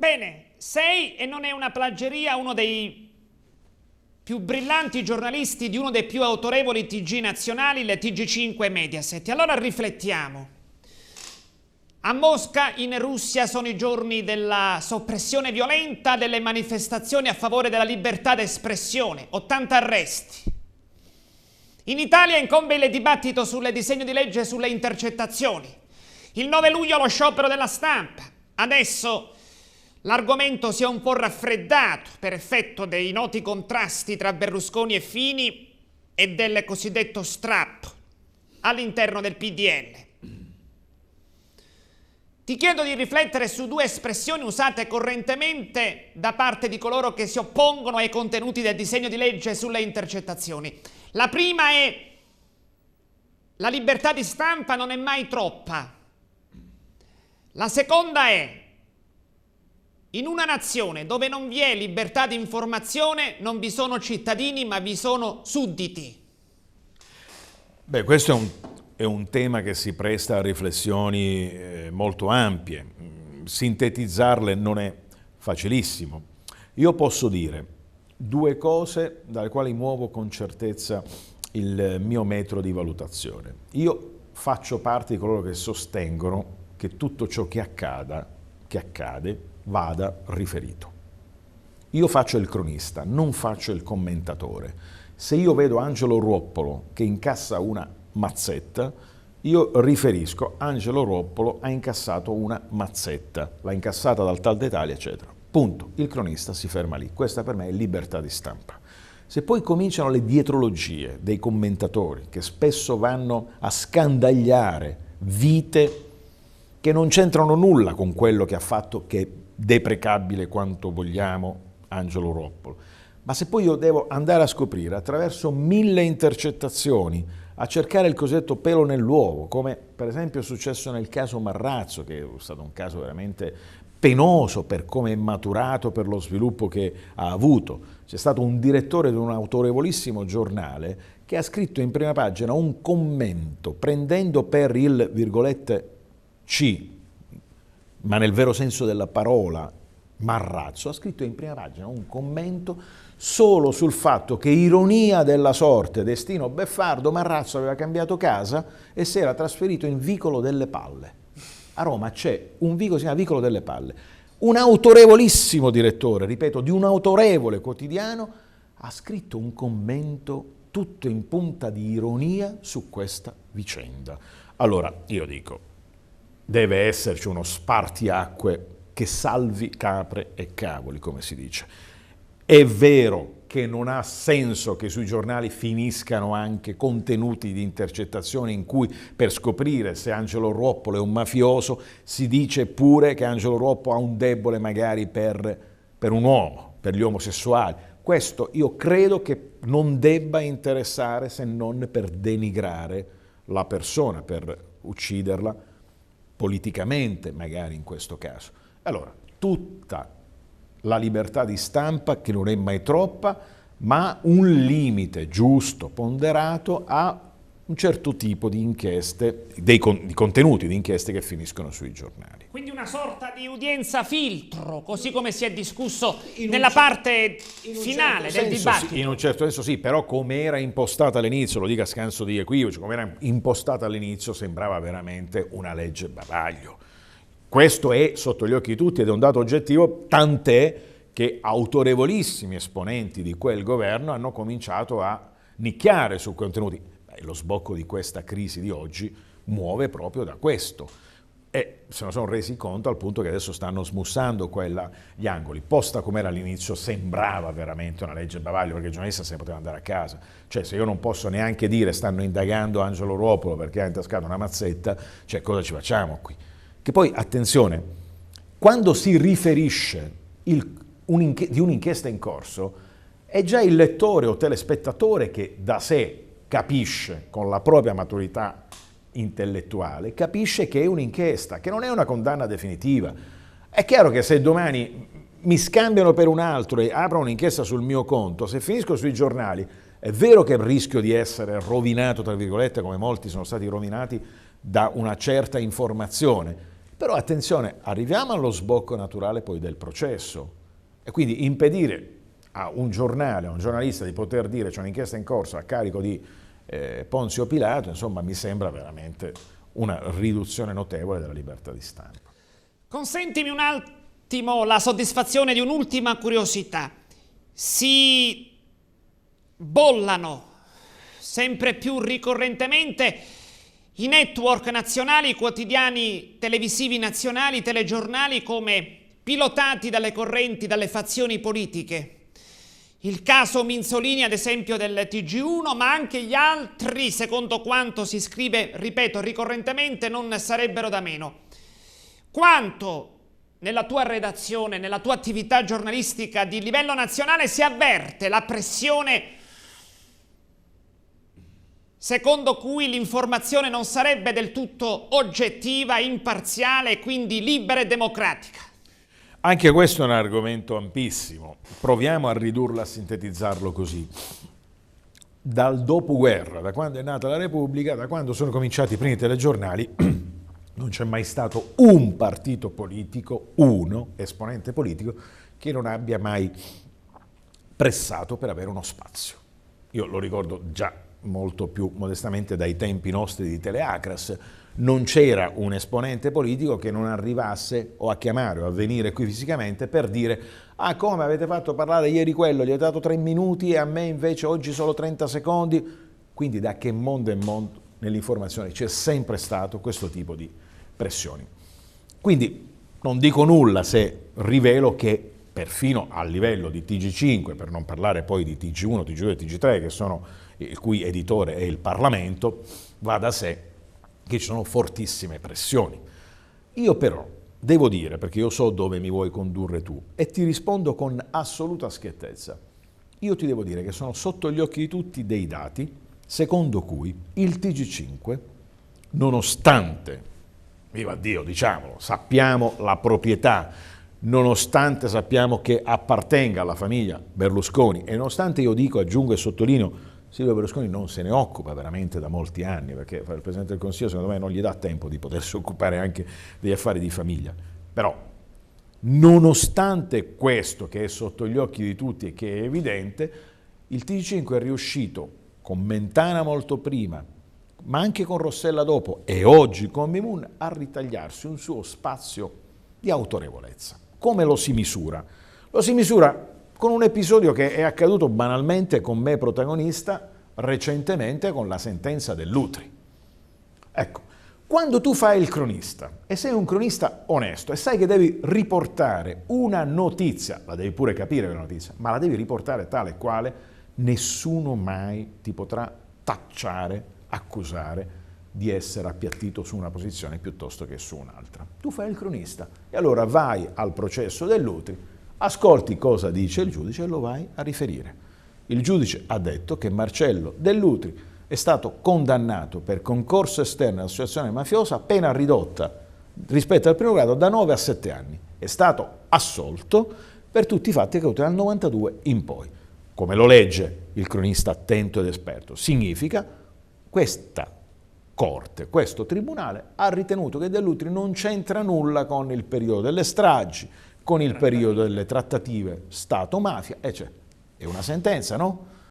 Bene, sei, e non è una plagieria, uno dei più brillanti giornalisti di uno dei più autorevoli TG nazionali, le TG5 Mediaset. Allora riflettiamo. A Mosca, in Russia, sono i giorni della soppressione violenta delle manifestazioni a favore della libertà d'espressione, 80 arresti. In Italia incombe il dibattito sul disegno di legge sulle intercettazioni. Il 9 luglio lo sciopero della stampa. Adesso l'argomento si è un po' raffreddato per effetto dei noti contrasti tra Berlusconi e Fini e del cosiddetto strappo all'interno del PDL. Ti chiedo di riflettere su due espressioni usate correntemente da parte di coloro che si oppongono ai contenuti del disegno di legge sulle intercettazioni. La prima è: la libertà di stampa non è mai troppa. La seconda è: in una nazione dove non vi è libertà di informazione non vi sono cittadini ma vi sono sudditi. Beh, questo è un tema che si presta a riflessioni molto ampie. Sintetizzarle non è facilissimo. Io posso dire due cose dalle quali muovo con certezza il mio metro di valutazione. Io faccio parte di coloro che sostengono che tutto ciò che accade vada riferito. Io faccio il cronista, non faccio il commentatore. Se io vedo Angelo Ruoppolo che incassa una mazzetta, io riferisco: Angelo Ruoppolo ha incassato una mazzetta, l'ha incassata dal Tal d'Italia, eccetera. Punto. Il cronista si ferma lì. Questa per me è libertà di stampa. Se poi cominciano le dietrologie dei commentatori che spesso vanno a scandagliare vite che non c'entrano nulla con quello che ha fatto, che è deprecabile quanto vogliamo, Angelo Ruoppolo, ma se poi io devo andare a scoprire attraverso 1000 intercettazioni, a cercare il cosiddetto pelo nell'uovo, come per esempio è successo nel caso Marrazzo, che è stato un caso veramente penoso per come è maturato, per lo sviluppo che ha avuto. C'è stato un direttore di un autorevolissimo giornale che ha scritto in prima pagina un commento prendendo per il virgolette C, ma nel vero senso della parola, Marrazzo, ha scritto in prima pagina un commento solo sul fatto che, ironia della sorte, destino beffardo, Marrazzo aveva cambiato casa e si era trasferito in Vicolo delle Palle. A Roma c'è un vicolo, si chiama Vicolo delle Palle. Un autorevolissimo direttore, ripeto, di un autorevole quotidiano, ha scritto un commento tutto in punta di ironia su questa vicenda. Allora, io dico, deve esserci uno spartiacque che salvi capre e cavoli, come si dice. È vero che non ha senso che sui giornali finiscano anche contenuti di intercettazioni in cui, per scoprire se Angelo Ruoppolo è un mafioso, si dice pure che Angelo Ruoppolo ha un debole magari per un uomo, per gli omosessuali. Questo io credo che non debba interessare, se non per denigrare la persona, per ucciderla politicamente magari in questo caso. Allora, tutta la libertà di stampa, che non è mai troppa, ma un limite giusto, ponderato, a un certo tipo di inchieste, di contenuti di inchieste che finiscono sui giornali. Quindi una sorta di udienza filtro, così come si è discusso nella parte finale del dibattito. Sì, in un certo senso sì, però come era impostata all'inizio, lo dico a scanso di equivoci, come era impostata all'inizio sembrava veramente una legge bavaglio. Questo è sotto gli occhi di tutti ed è un dato oggettivo, tant'è che autorevolissimi esponenti di quel governo hanno cominciato a nicchiare su contenuti. Lo sbocco di questa crisi di oggi muove proprio da questo. E se ne sono resi conto al punto che adesso stanno smussando gli angoli. Posta come era all'inizio sembrava veramente una legge bavaglio, perché il giornalista se ne poteva andare a casa. Cioè, se io non posso neanche dire stanno indagando Angelo Ruoppolo perché ha intascato una mazzetta, cioè cosa ci facciamo qui? Che poi, attenzione, quando si riferisce di un'inchiesta in corso, è già il lettore o telespettatore che da sé capisce, con la propria maturità intellettuale, capisce che è un'inchiesta, che non è una condanna definitiva. È chiaro che se domani mi scambiano per un altro e aprono un'inchiesta sul mio conto, se finisco sui giornali, è vero che rischio di essere rovinato, tra virgolette, come molti sono stati rovinati da una certa informazione, Però attenzione, arriviamo allo sbocco naturale poi del processo e quindi impedire a un giornale, a un giornalista di poter dire c'è un'inchiesta in corso a carico di Ponzio Pilato, insomma mi sembra veramente una riduzione notevole della libertà di stampa. Consentimi un attimo la soddisfazione di un'ultima curiosità. Si bollano sempre più ricorrentemente i network nazionali, i quotidiani televisivi nazionali, i telegiornali come pilotati dalle correnti, dalle fazioni politiche. Il caso Minzolini, ad esempio, del TG1, ma anche gli altri, secondo quanto si scrive, ripeto, ricorrentemente, non sarebbero da meno. Quanto nella tua redazione, nella tua attività giornalistica di livello nazionale si avverte la pressione secondo cui l'informazione non sarebbe del tutto oggettiva, imparziale e quindi libera e democratica? Anche questo è un argomento ampissimo. Proviamo a ridurlo, a sintetizzarlo così. Dal dopoguerra, da quando è nata la Repubblica, da quando sono cominciati i primi telegiornali, non c'è mai stato un partito politico, uno esponente politico, che non abbia mai pressato per avere uno spazio. Io lo ricordo già molto più modestamente dai tempi nostri di Teleacras. Non c'era un esponente politico che non arrivasse o a chiamare o a venire qui fisicamente per dire ah, come avete fatto parlare ieri quello, gli ho dato 3 minuti e a me invece oggi solo 30 secondi. Quindi da che mondo è mondo nell'informazione c'è sempre stato questo tipo di pressioni. Quindi non dico nulla se rivelo che perfino a livello di TG5, per non parlare poi di TG1, TG2 e TG3, che sono il cui editore è il Parlamento, va da sé che ci sono fortissime pressioni. Io però devo dire, perché io so dove mi vuoi condurre tu, e ti rispondo con assoluta schiettezza, io ti devo dire che sono sotto gli occhi di tutti dei dati secondo cui il TG5, nonostante, viva Dio, diciamolo, sappiamo la proprietà, nonostante sappiamo che appartenga alla famiglia Berlusconi, e nonostante io dico, aggiungo e sottolineo, Silvio Berlusconi non se ne occupa veramente da molti anni, perché il Presidente del Consiglio secondo me non gli dà tempo di potersi occupare anche degli affari di famiglia. Però, nonostante questo che è sotto gli occhi di tutti e che è evidente, il TG5 è riuscito, con Mentana molto prima, ma anche con Rossella dopo, e oggi con Mimun, a ritagliarsi un suo spazio di autorevolezza. Come lo si misura? Lo si misura con un episodio che è accaduto banalmente con me protagonista recentemente con la sentenza dell'Utri. Ecco, quando tu fai il cronista e sei un cronista onesto e sai che devi riportare una notizia, la devi pure capire quella notizia, ma la devi riportare tale e quale, nessuno mai ti potrà tacciare, accusare di essere appiattito su una posizione piuttosto che su un'altra. Tu fai il cronista e allora vai al processo dell'Utri, ascolti cosa dice il giudice e lo vai a riferire. Il giudice ha detto che Marcello Dell'Utri è stato condannato per concorso esterno all'associazione mafiosa, pena ridotta rispetto al primo grado da 9 a 7 anni. È stato assolto per tutti i fatti accaduti dal 92 in poi. Come lo legge il cronista attento ed esperto, significa questa Corte, questo Tribunale ha ritenuto che Dell'Utri non c'entra nulla con il periodo delle stragi, con il periodo delle trattative Stato-mafia, e cioè, è una sentenza, no?